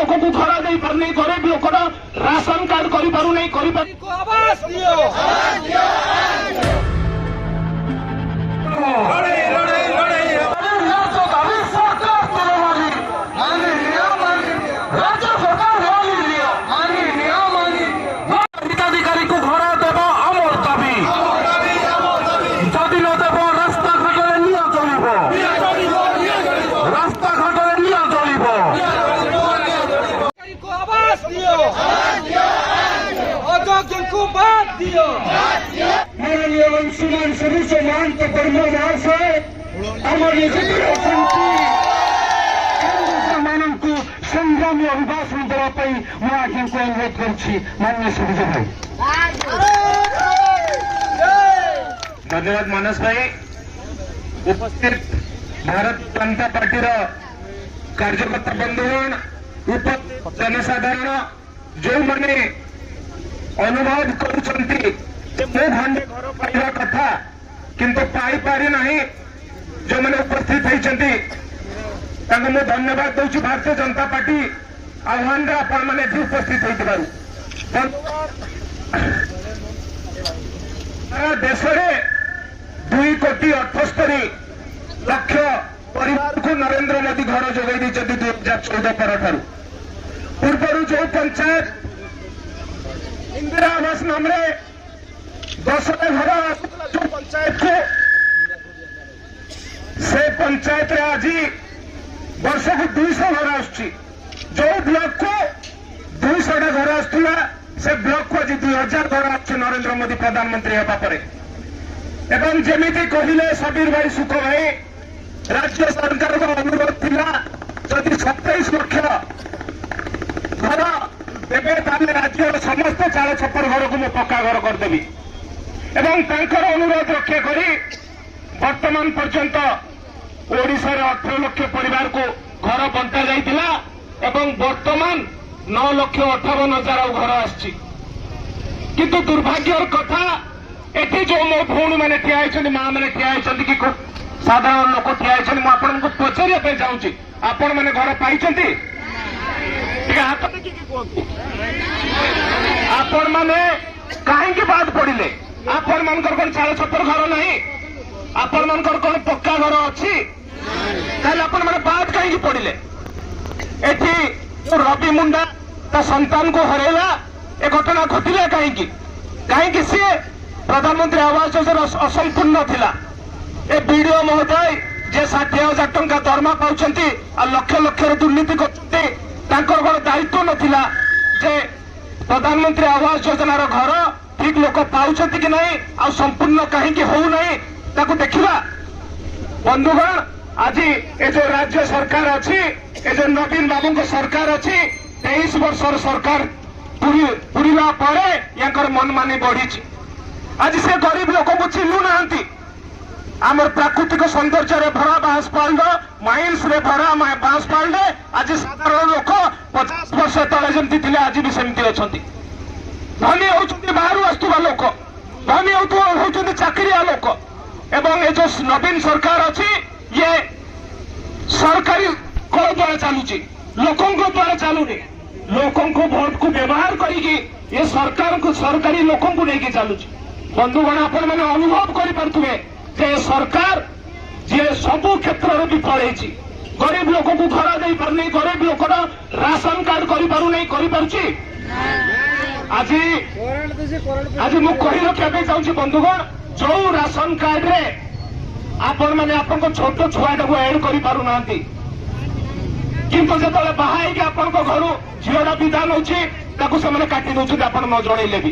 लोक को घर दे पारनी, गरीब लोकर राशन कार्ड कर पारु नहीं, कर हिताधिकारी को घर देव आमर दाबी, जदि न देव रास्ता घाटे निया चलिब, रास्ता घाटे निया चलिब। माननीय अंशुमान सदस्य महंत धर्म महाशय आमर ମାନଙ୍କୁ ସଂଗ୍ରାମୀ ଅଭିଭାଷଣ ଦେବା ପାଇଁ ମୁଁ ଆଜ୍ଞାଙ୍କୁ ଅନୁରୋଧ କରୁଛି। ମାନ୍ୟ ସଦସ୍ୟ ଭାଇ। धन्यवाद मानस भाई। उपस्थित भारत जनता पार्टी कार्यकर्ता बंधुगण, जनसाधारण जो मैंने अनुरोध करुछंती मो खंडे घर पाइबा कथा किंतु पाई पारि नहीं, जो मैंने उपस्थित होती मैं धन्यवाद दूसरी। भारतीय जनता पार्टी आह्वान आपण मैंने उपस्थित होता देश में 2,78 लाख परिवार को नरेंद्र मोदी घर जोगाई 2014 पर पूर्व जो पंचायत इंदिरा आवास नाम 10 घर जो पंचायत को से पंचायत आज वर्ष को 200 घर आसुची, जो ब्लॉक को 200 घर आसुला से ब्लॉक को आज 2000 घर आसुची नरेंद्र मोदी प्रधानमंत्री होगा पर। एवं जमीती कहले सबीर भाई सुख भाई राज्य सरकार का अनुरोध थिला जदि 27 लाख घर देवे ताले राज्य समस्त चाल छपर घर को मैं पक्का घर करदेवी। एवं तांकर अनुरोध रक्षा करी वर्तमान पर्यंत ओडिशा 18 लाख परिवार को घर बंटा जाइतिला एवं वर्तमान 9,58,000 घर आछि। किंतु दुर्भाग्यर कथा एठी जो मो भौणी मैंने ठिया होइछन्ति, मां मैंने ठिया होइछन्ति कि साधारण लोक ठिया होइछन्ति, मु आपनको पचारिया पे चाहूछि आपण माने घर पाइछन्ति? ठीक हाथ देखि कि कोन आपण माने काहे कि बाद पड़िले? आपण मानकर कोन चाल छपर घर नहीं, आपण मानकर कोन पक्का घर अछि? ताले आपण माने बाद काहे कि पड़िले? एठी रवि मुंडा ता संतान को हरेला ए घटना घटिला काहे कि? सी प्रधानमंत्री आवास योजना असंपूर्ण थिला। ए बीडीओ महोदय जे 60,000 टंका दरमा पाउछंती आ लक्ष लक्ष दुर्नीति करछंती, तांकर घर दायित्व नथिला जे प्रधानमंत्री आवास योजना घर ठीक लोक पाउछंती कि नहीं आ संपूर्ण काहे कि हो नहीं ताको देखिबा। बंधुगण आज ए जो राज्य सरकार अच्छी, ए जो नवीन बाबू को सरकार अच्छी, 23 वर्ष सरकार पूरीला परे याकर मनमानी बढ़ी। आज से गरीब लोक को चिन्हु ना आमर प्राकृतिक सौंदर्य भरा बांसपाल माइन्स रे भरा बांसपाल आज साधारण लोक 50 वर्ष तले जमती थे आज भी सेमती अच्छा। धनी होती बाहर आसुवा लोक, धनी होती चाकरिया लोक। एवं ये जो नवीन सरकार अच्छी ये सरकारी कल द्वारा चलुची, लोकों द्वारा चलुनी। लोकों को भोट को व्यवहार करी ये सरकार को सरकारी लोकों को लेकिन चलुची। बंधुगण आपण मैंने अनुभव करें जे सरकार जे सबू क्षेत्र में विफल होती, गरीब लोक को घर दे पारनी, गरीब लोकर राशन कार्ड कर पारु नहीं, कर पारुची। आज मु कही रखा चाहूँगी बंधुगण, जो राशन कार्ड रे आपण मैंने आपन छोट छुआटा को एड कर पारु ना, किंतु जो बाहर आपण घर झीटा विधान होची से काटी दौरान आप न जनइले भी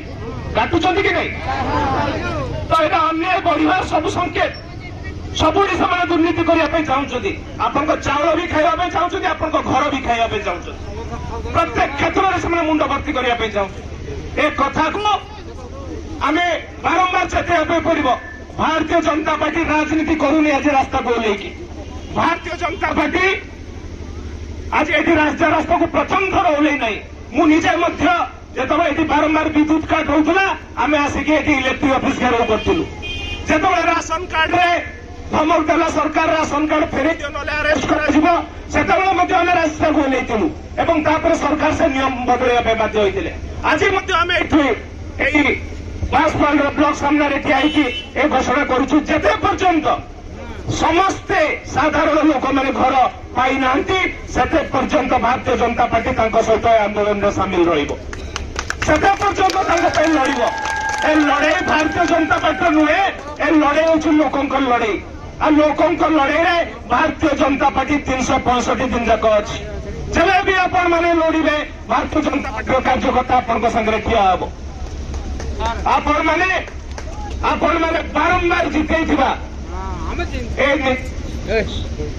काटुंट कि नहीं। तो यहाँ अन्याय बढ़िया सब संकेत सबुठ से दुर्नीति करने चाहते, आपण चाउल भी खाइबा चाहते, आपण घर भी खाइबा चाहते, प्रत्येक क्षेत्र में से मुंड भर्ती करने चाहते। एक कथा को आम बारंबार चेताइबा पड़ो। भारतीय जनता पार्टी राजनीति करूनी आज रास्ता को लेकिन भारतीय जनता पार्टी आज ये रास्ता को प्रथम थर ओल्लै नहीं। मुझे जो बारंबार विद्युत कार्ड होता आम आसिक इलेक्ट्रिक ऑफिस घेराव करूँ, जो राशन कार्ड रे ଧମକ ଦେଲା ସରକାର ରାସନ କାର୍ଡ ଫେରେଇ ଦିଅ ନହେଲେ ଆରେଷ୍ଟ କରାଯିବ। ସେତେବେଳେ ମଧ୍ୟ ଆମେ ରାସ୍ତାକୁ ନେଇଥିଲୁ ଏବଂ ତାପରେ ସରକାର ସେ ନିୟମ ବଦଳାଇବା ପାଇଁ ବାଧ୍ୟ ହୋଇଥିଲେ। ଆଜି ମଧ୍ୟ ଆମେ ଏଠି ଏଇ ବାସପାଲର ବ୍ଲକ ସାମ୍ନାରେ ଠିଆ ହେଇକି ଏ ଘୋଷଣା କରୁଛୁ, ଯେତେ ପର୍ଯ୍ୟନ୍ତ ସମସ୍ତେ ସାଧାରଣ ଲୋକମାନେ ଘର ପାଇନାହାନ୍ତି ସେତେ ପର୍ଯ୍ୟନ୍ତ ଭାରତୀୟ ଜନତା ପାର୍ଟି ତାଙ୍କ ସହିତ ଏ ଆନ୍ଦୋଳନରେ ସାମିଲ ରହିବ, ସେତେ ପର୍ଯ୍ୟନ୍ତ ତାଙ୍କ ପାଇଁ ଲଢିବ। ଏ ଲଢେଇ ଭାରତୀୟ ଜନତା ପାର୍ଟିର ନୁହେଁ, ଏ ଲଢେଇ ହେଉଛି ଲୋକଙ୍କ ଲଢେଇ। ଆଉ ଲୋକଙ୍କ ଲଢେଇରେ ଭାରତୀୟ ଜନତା ପାର୍ଟି 365 ଦିନ ଯାକ ଅଛି। ଯେବେ ବି ଆପଣମାନେ ଲଢିବେ ଭାରତୀୟ ଜନତା ପାର୍ଟିର କାର୍ଯ୍ୟକର୍ତ୍ତା ଆପଣଙ୍କ ସାଙ୍ଗରେ ଠିଆ ହେବ। ଆପଣମାନେ ବାରମ୍ବାର ଜିତେଇଥିବା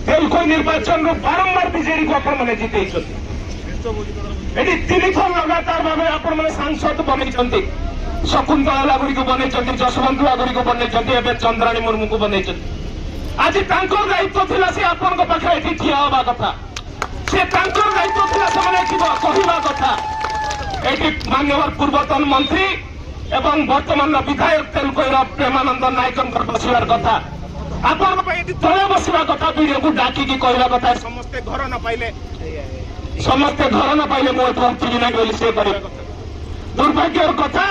ତେଲୁଗୁ ନିର୍ବାଚନରୁ ବାରମ୍ବାର ବିଜେଡିକୁ ଆପଣମାନେ ଜିତେଇଛନ୍ତି। ଏଠି 3 ଥର ଲଗାତାର ଭାବେ ଆପଣମାନେ ସାଂସଦ ବନେଇଛନ୍ତି। ଶକୁନ୍ତଳା ଲାଗୁଡିକୁ ବନେଇଛନ୍ତି, ଯଶବନ୍ତ ଲାଗୁଡିକୁ ବନେଇଛନ୍ତି, ଏବେ ଚନ୍ଦ୍ରାଣୀ ମୁର୍ମୁକୁ ବନେଇଛନ୍ତି। ଆଜି ତାଙ୍କର ଦାୟିତ୍ୱ ଥିଲା ସେ ଆପଣଙ୍କ ପାଖରେ ଏଠି ଠିଆ ହେବା କଥା, ସେ ତାଙ୍କର ଦାୟିତ୍ୱ ଥିଲା ସେମାନେ ଏଠି କହିବା କଥା। ଏଠି ମାନ୍ୟବର ପୂର୍ବତନ ମନ୍ତ୍ରୀ ଏବଂ ବର୍ତ୍ତମାନର ବିଧାୟକ ତେଲୁଗୁର ପ୍ରେମାନନ୍ଦ ନାୟକଙ୍କର ବସିବାର କଥା, ଆପଣଙ୍କ ପାଇଁ ଏଠି ତଳେ ବସିବା କଥା, ବିଡିଓକୁ ଡାକିକି କହିବା କଥା ସମସ୍ତେ ଘର ନ ପାଇଲେ ମୁଁ ଏଠୁ ଉଠିବି ନାହିଁ ବୋଲି ସେ କରିବା କଥା। ଦୁର୍ଭାଗ୍ୟର କଥା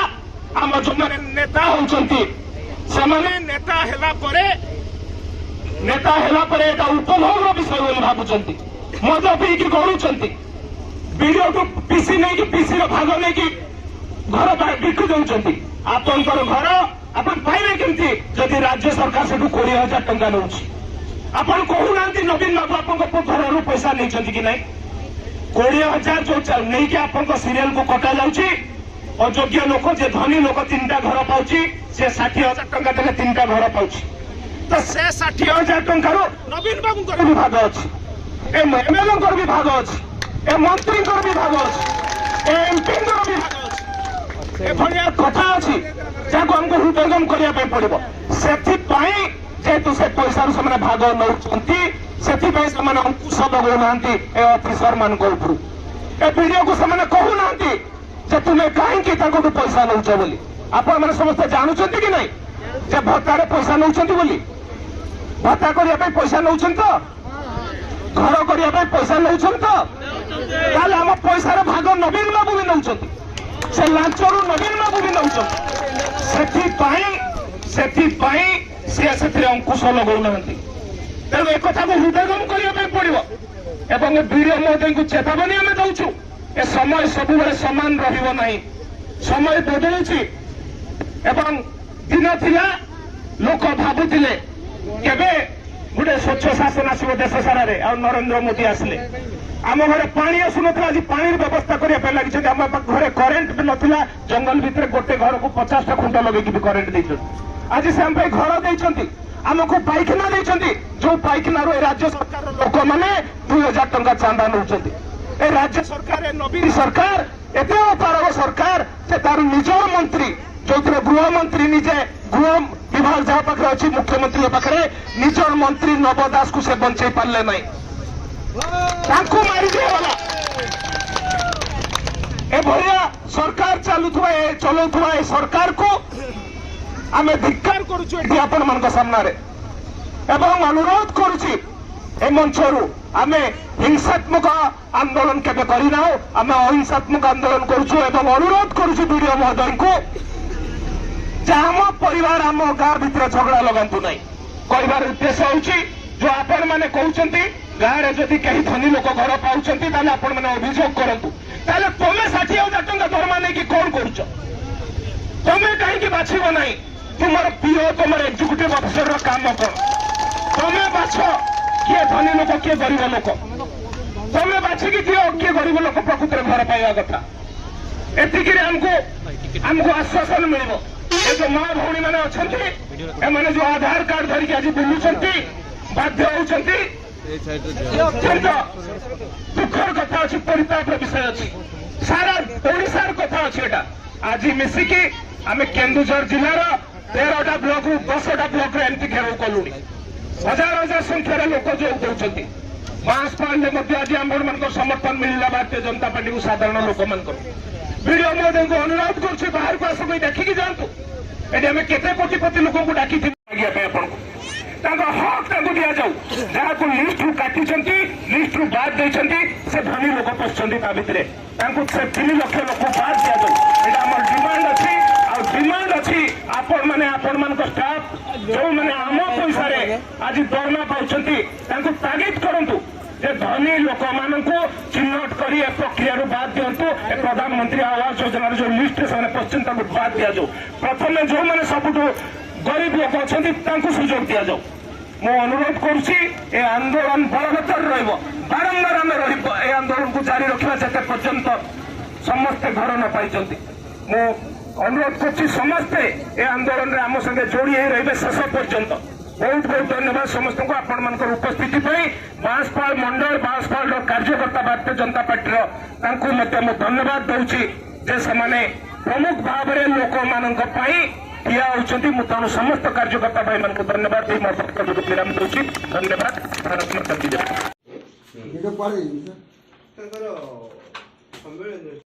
ଆମ ଯୋଉମାନେ ନେତା ହଉଛନ୍ତି ସେମାନେ ନେତା ହେଲା ପରେ ଏଟା ଉପଭୋଗର ବିଷୟ ବୋଲି ଭାବୁଛନ୍ତି, ମଦ ପିଇକି ଗଡୁଛନ୍ତି, ବିଡିଓଠୁ ପିସି ନେଇକି ପିସିର ଭାଗ ନେଇକି ଘର ବିକି ଦଉଛନ୍ତି। ଆପଣଙ୍କର ଘର ଆପଣ ପାଇବେ କେମିତି ଯଦି ରାଜ୍ୟ ସରକାର ସେଠୁ 20,000 ଟଙ୍କା ନେଉଛି? ଆପଣ କହୁନାହାନ୍ତି ନବୀନ ବାବୁ ଆପଣଙ୍କ ଘରରୁ ପଇସା ନେଇଛନ୍ତି କି ନାହିଁ? 20,000 ଯୋଉ ନେଇକି ଆପଣଙ୍କ ସିରିଏଲକୁ କଟା ଯାଉଛି। ଅଯୋଗ୍ୟ ଲୋକ ଯେ ଧନୀ ଲୋକ 3ଟା ଘର ପାଉଛି, ସେ 60,000 ଟଙ୍କା ଦେଲେ 3ଟା ଘର ପାଉଛି। ତ ସେ 60,000 ଟଙ୍କାରୁ ନବୀନ ବାବୁଙ୍କର ବି ଭାଗ ଅଛି, ଏମଏଲଏଙ୍କର ବି ଭାଗ ଅଛି, ଏ ମନ୍ତ୍ରୀଙ୍କର ବି ଭାଗ ଅଛି, ଏ ଏମପିଙ୍କର ବି ଭାଗ ଅଛି। ଏଭଳିଆ କଥା ଅଛି ଯାହାକୁ ଆମକୁ ହୃଦୟଙ୍ଗମ କରିବା ପାଇଁ ପଡିବ। ସେଥିପାଇଁ ଯେହେତୁ ସେ ପଇସାରୁ ସେମାନେ ଭାଗ ନେଉଛନ୍ତି, ସେଥିପାଇଁ ସେମାନେ ଅଙ୍କୁଶ ଲଗାଉନାହାନ୍ତି ଏ ଅଫିସର ମାନଙ୍କ ଉପରୁ। ଏ ବିଡିଓକୁ ସେମାନେ କହୁନାହାନ୍ତି ଯେ ତୁମେ କାହିଁକି ତାଙ୍କଠୁ ପଇସା ନେଉଛ ବୋଲି। ଆପଣମାନେ ସମସ୍ତେ ଜାଣୁଛନ୍ତି କି ନାହିଁ ଯେ ଭତ୍ତାରେ ପଇସା ନେଉଛନ୍ତି ବୋଲି? ଭତ୍ତା କରିବା ପାଇଁ ପଇସା ନେଉଛନ୍ତି ତ? ଘର କରିବା ପାଇଁ ପଇସା ନେଉଛନ୍ତି ତ? ତାହେଲେ ଆମ ପଇସାର ଭାଗ ନବୀନ ବାବୁ ବି ନେଉଛନ୍ତି, ସେ ଲାଞ୍ଚରୁ ନବୀନ ବାବୁ ବି ନେଉଛନ୍ତି। ସେଥିପାଇଁ ସେ ସେଥିରେ ଅଙ୍କୁଶ ଲଗାଉନାହାନ୍ତି। ତେଣୁ ଏ କଥାକୁ ହୃଦୟଙ୍ଗମ କରିବା ପାଇଁ ପଡିବ ଏବଂ ବିଡିଓ ମହୋଦୟଙ୍କୁ ଚେତାବନୀ ଆମେ ଦଉଛୁ, ଏ ସମୟ ସବୁବେଳେ ସମାନ ରହିବ ନାହିଁ, ସମୟ ବଦଳୁଛି। ଏବଂ ଦିନ ଥିଲା ଲୋକ ଭାବୁଥିଲେ କେବେ ଗୋଟେ ସ୍ୱଚ୍ଛ ଶାସନ ଆସିବ ଦେଶ ସାରାରେ, ଆଉ ନରେନ୍ଦ୍ର ମୋଦି ଆସିଲେ ଆମ ଘରେ ପାଣି ଆସୁନଥିଲା, ଆଜି ପାଣିର ବ୍ୟବସ୍ଥା କରିବା ପାଇଁ ଲାଗିଛନ୍ତି। ଆମ ଘରେ କରେଣ୍ଟ ବି ନଥିଲା, ଜଙ୍ଗଲ ଭିତରେ ଗୋଟେ ଘରକୁ 50ଟା ଖୁଣ୍ଟ ଲଗେଇକି ବି କରେଣ୍ଟ ଦେଇଛନ୍ତି। ଆଜି ସେ ଆମ ପାଇଁ ଘର ଦେଇଛନ୍ତି, ଆମକୁ ପାଇଖାନା ଦେଇଛନ୍ତି, ଯୋଉ ପାଇଖାନାରୁ ଏ ରାଜ୍ୟ ସରକାରର ଲୋକମାନେ 2,000 ଟଙ୍କା ଚାନ୍ଦା ନେଉଛନ୍ତି। ଏ ରାଜ୍ୟ ସରକାର ନବୀନ ସରକାର ଏତେ ଅପାରଗ ସରକାର ଯେ ତାର ନିଜର ମନ୍ତ୍ରୀ ଯୋଉଥିରେ ଗୃହମନ୍ତ୍ରୀ ନିଜେ ଗୃହ ବିଭାଗ ଯାହା ପାଖରେ ଅଛି ମୁଖ୍ୟମନ୍ତ୍ରୀଙ୍କ ପାଖରେ ନିଜର ମନ୍ତ୍ରୀ ନବ ଦାସକୁ ସେ ବଞ୍ଚେଇ ପାରିଲେ ନାହିଁ, ତାଙ୍କୁ ମାରି ଦିଆଗଲା। ଏଭଳିଆ ସରକାର ଚଲାଉଥିବା ଏ ସରକାରକୁ ଆମେ ଧିକ୍କାର କରୁଛୁ ଏଠି ଆପଣମାନଙ୍କ ସାମ୍ନାରେ ଏବଂ ଅନୁରୋଧ କରୁଛି ଏ ମଞ୍ଚରୁ ଆମେ ହିଂସାତ୍ମକ ଆନ୍ଦୋଳନ କେବେ କରିନାହୁଁ, ଆମେ ଅହିଂସାତ୍ମକ ଆନ୍ଦୋଳନ କରୁଛୁ ଏବଂ ଅନୁରୋଧ କରୁଛୁ ବିଡିଓ ମହୋଦୟଙ୍କୁ ଯେ ଆମ ପରିବାର ଆମ ଗାଁ ଭିତରେ ଝଗଡା ଲଗାନ୍ତୁ ନାହିଁ। କହିବାର ଉଦ୍ଦେଶ୍ୟ ହେଉଛି ଯୋଉ ଆପଣମାନେ କହୁଛନ୍ତି ଗାଁରେ ଯଦି କେହି ଧନୀ ଲୋକ ଘର ପାଉଛନ୍ତି ତାହେଲେ ଆପଣମାନେ ଅଭିଯୋଗ କରନ୍ତୁ। ତାହେଲେ ତମେ 60,000 ଟଙ୍କା ଦରମା ନେଇକି କଣ କରୁଛ? ତମେ କାହିଁକି ବାଛିବ ନାହିଁ ତୁମର ପିଓ ତୁମର ଏକ୍ଜିକ୍ୟୁଟିଭ ଅଫିସରର କାମ କଣ? ତମେ ବାଛ କିଏ ଧନୀ ଲୋକ କିଏ ଗରିବ ଲୋକ, ତମେ ବାଛିକି ଦିଅ କିଏ ଗରିବ ଲୋକ ପ୍ରକୃତରେ ଘର ପାଇବା କଥା। ଏତିକିରେ ଆମକୁ ଆଶ୍ୱାସନ ମିଳିବ। ଏ ଯୋଉ ମା ଭଉଣୀ ମାନେ ଅଛନ୍ତି ଏମାନେ ଯୋଉ ଆଧାର କାର୍ଡ ଧରିକି ଆଜି ବୁଲୁଛନ୍ତି ବାଧ୍ୟ ହଉଛନ୍ତି, ଅତ୍ୟନ୍ତ ଦୁଃଖର କଥା ଅଛି, ପରିତାପର ବିଷୟ ଅଛି, ସାରା ଓଡ଼ିଶାର କଥା ଅଛି। ଏଟା ଆଜି ମିଶିକି ଆମେ କେନ୍ଦୁଝର ଜିଲ୍ଲାର 13ଟା ବ୍ଲକରୁ 10ଟା ବ୍ଲକରେ ଏମିତି ଘେରାଉ କଲୁଣି। ହଜାର ହଜାର ସଂଖ୍ୟାରେ ଲୋକ ଯୋଗ ଦେଉଛନ୍ତି। ବାଁସପାଳରେ ମଧ୍ୟ ଆଜି ଆମମାନଙ୍କର ସମର୍ଥନ ମିଳିଲା ଭାରତୀୟ ଜନତା ପାର୍ଟିକୁ ସାଧାରଣ ଲୋକମାନଙ୍କର। ବିଡିଓ ମହୋଦୟଙ୍କୁ ଅନୁରୋଧ କରୁଛି ବାହାରକୁ ଆସକୁ ଦେଖିକି ଯାଆନ୍ତୁ। ଏଠି ଆମେ କେତେ କୋଟି ଲୋକଙ୍କୁ ଡାକିଥିବୁ ମାଗିବା ପାଇଁ ଆପଣଙ୍କୁ ତାଙ୍କ ହକ୍ दिजाऊ जहाँ लिस्ट रु काटी लिस्ट रु बाद देते से धनी लोक पशुंट ता भितर से 3 लाख लोक बाद दिजाऊ यहाँ आम डिमांड अच्छी डिमांड अच्छी आपण मैंने आपण मान स्टाफ जो मैंने आम पैसा आज दरमा पाँच तागिद करूँ जे धनी लोक मान चिन्हट कर प्रक्रिया बाद दिंतु प्रधानमंत्री आवास योजना जो लिस्ट से पश्चिम बाद दिजाऊ प्रथम जो मैंने सबुठ गरीब लोक अच्छा सुजोग दिजाऊ मु अनुरोध करुच्ची आंदोलन बलवत्तर बारंबार आम आंदोलन को जारी रखा जिते पर्यंत समस्ते घर न पाई मु अनुरोध कर समस्ते ए आंदोलन में आम संगे जोड़ी रही शेष पर्यंत बहुत बहुत धन्यवाद समस्त को आपण मान उपस्थिति बांसपाल मंडल बांसपाल कार्यकर्ता भारतीय जनता पार्टी मु धन्यवाद दूसरी जे से प्रमुख भाव में लोक मान ठिया होती तेणु समस्त कार्यकर्ता भाई मान धन्यवाद दी मोर विराम दूसरी धन्यवाद भारत माता की जय।